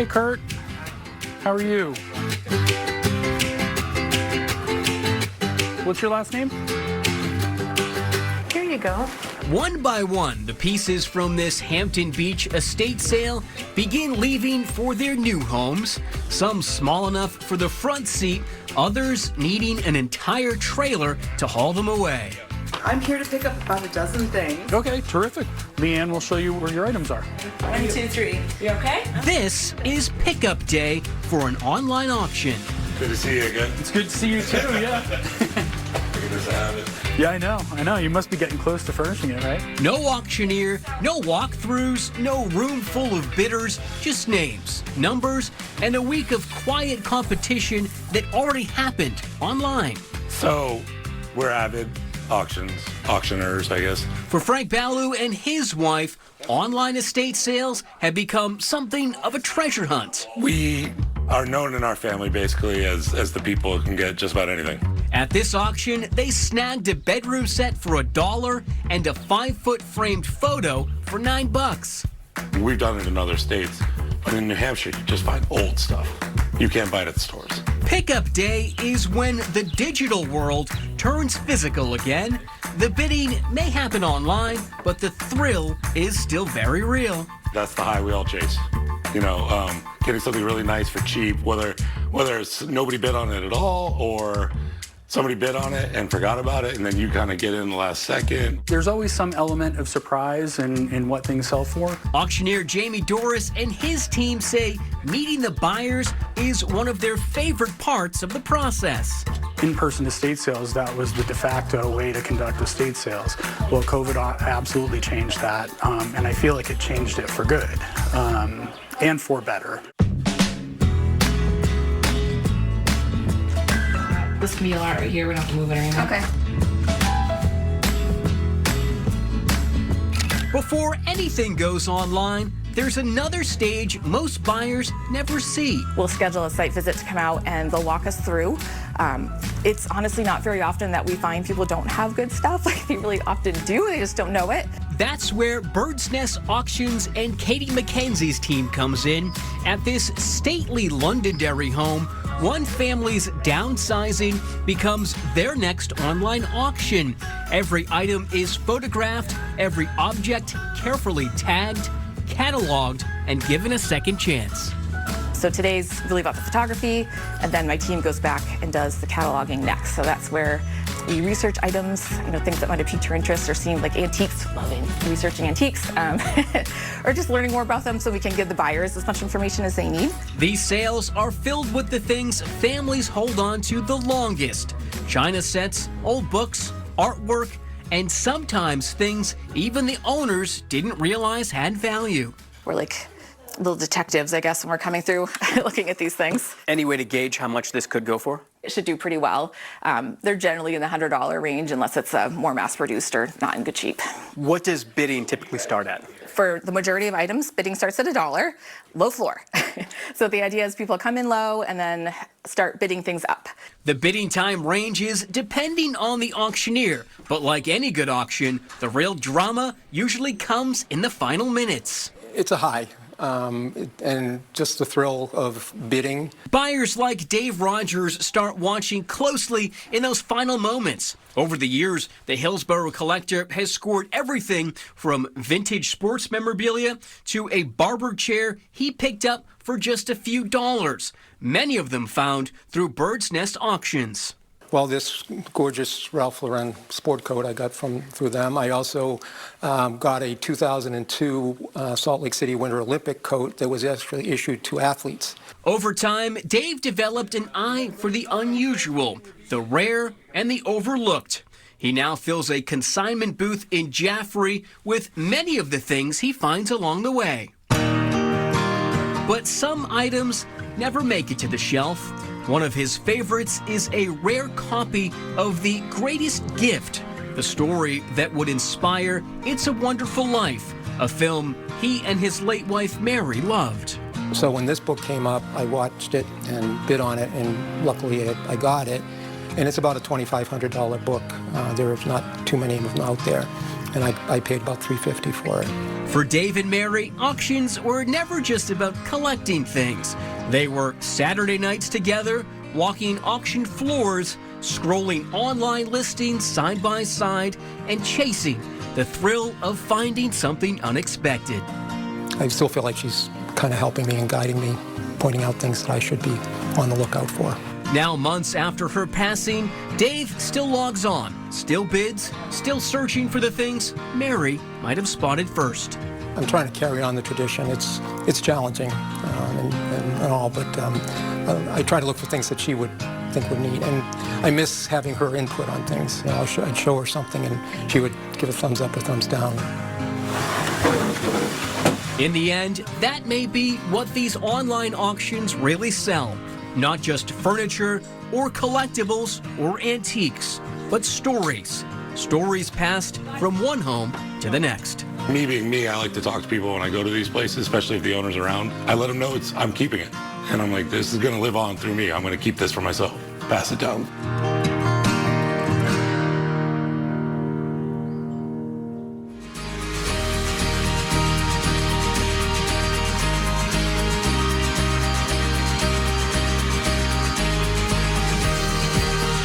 Hey, Kurt. How are you? What's your last name? Here you go. One by one, the pieces from this Hampton Beach estate sale begin leaving for their new homes. Some small enough for the front seat, others needing an entire trailer to haul them away. I'm here to pick up about a dozen things. Okay, terrific. Leanne will show you where your items are. 1, 2, 3. You okay? This is pickup day for an online auction. Good to see you again. It's good to see you too, yeah. Figured this out. Yeah, I know. You must be getting close to furnishing it, right? No auctioneer, no walkthroughs, no room full of bidders, just names, numbers, and a week of quiet competition that already happened online. So, we're avid auctioneers, I guess. For Frank Ballou and his wife, online estate sales have become something of a treasure hunt. We are known in our family basically as the people who can get just about anything. At this auction, they snagged a bedroom set for $1 and a 5-foot framed photo for $9. We've done it in other states, but in New Hampshire, you just find old stuff. You can't buy it at the stores. Pickup day is when the digital world turns physical again. The bidding may happen online, but the thrill is still very real. That's the high we all chase. You know, getting something really nice for cheap, whether it's nobody bid on it at all or somebody bid on it and forgot about it, and then you kind of get in the last second. There's always some element of surprise in what things sell for. Auctioneer Jamie Doris and his team say meeting the buyers is one of their favorite parts of the process. In-person estate sales, that was the de facto way to conduct estate sales. Well, COVID absolutely changed that, and I feel like it changed it for good and for better. This can be a lot right here. We don't have to move it or anything. Okay. Before anything goes online, there's another stage most buyers never see. We'll schedule a site visit to come out and they'll walk us through. It's honestly not very often that we find people don't have good stuff. Like they really often do, they just don't know it. That's where Bird's Nest Auctions and Katie McKenzie's team comes in. At this stately Londonderry home, one family's downsizing becomes their next online auction. Every item is photographed, every object carefully tagged, cataloged, and given a second chance. So today's really about the photography, and then my team goes back and does the cataloging next. So that's where we research items, things that might have piqued your interest or seemed like antiques, loving researching antiques, or just learning more about them so we can give the buyers as much information as they need. These sales are filled with the things families hold on to the longest. China sets, old books, artwork, and sometimes things even the owners didn't realize had value. We're like little detectives, I guess, when we're coming through looking at these things. Any way to gauge how much this could go for? It should do pretty well. They're generally in the $100 range unless it's more mass-produced or not in good shape. What does bidding typically start at? For the majority of items, bidding starts at $1, low floor. So the idea is people come in low and then start bidding things up. The bidding time ranges depending on the auctioneer, but like any good auction, the real drama usually comes in the final minutes. It's a high. And just the thrill of bidding. Buyers like Dave Rogers start watching closely in those final moments. Over the years, the Hillsborough collector has scored everything from vintage sports memorabilia to a barber chair he picked up for just a few dollars, many of them found through Bird's Nest Auctions. Well, this gorgeous Ralph Lauren sport coat I got through them. I also got a 2002 Salt Lake City Winter Olympic coat that was actually issued to athletes. Over time, Dave developed an eye for the unusual, the rare, and the overlooked. He now fills a consignment booth in Jaffrey with many of the things he finds along the way. But some items never make it to the shelf. One of his favorites is a rare copy of The Greatest Gift, the story that would inspire It's a Wonderful Life, a film he and his late wife Mary loved. So when this book came up, I watched it and bid on it, and luckily I got it. And it's about a $2,500 book. There's not too many of them out there. and I paid about $350 for it. For Dave and Mary, auctions were never just about collecting things. They were Saturday nights together, walking auction floors, scrolling online listings side by side, and chasing the thrill of finding something unexpected. I still feel like she's kind of helping me and guiding me, pointing out things that I should be on the lookout for. Now, months after her passing, Dave still logs on, still bids, still searching for the things Mary might have spotted first. I'm trying to carry on the tradition. It's challenging and all, but I try to look for things that she would think would need. And I miss having her input on things. You know, I'd show her something and she would give a thumbs up or thumbs down. In the end, that may be what these online auctions really sell. Not just furniture or collectibles or antiques, but stories. Stories passed from one home to the next. Me being me, I like to talk to people when I go to these places, especially if the owner's around. I let them know I'm keeping it. And I'm like, this is going to live on through me. I'm going to keep this for myself. Pass it down.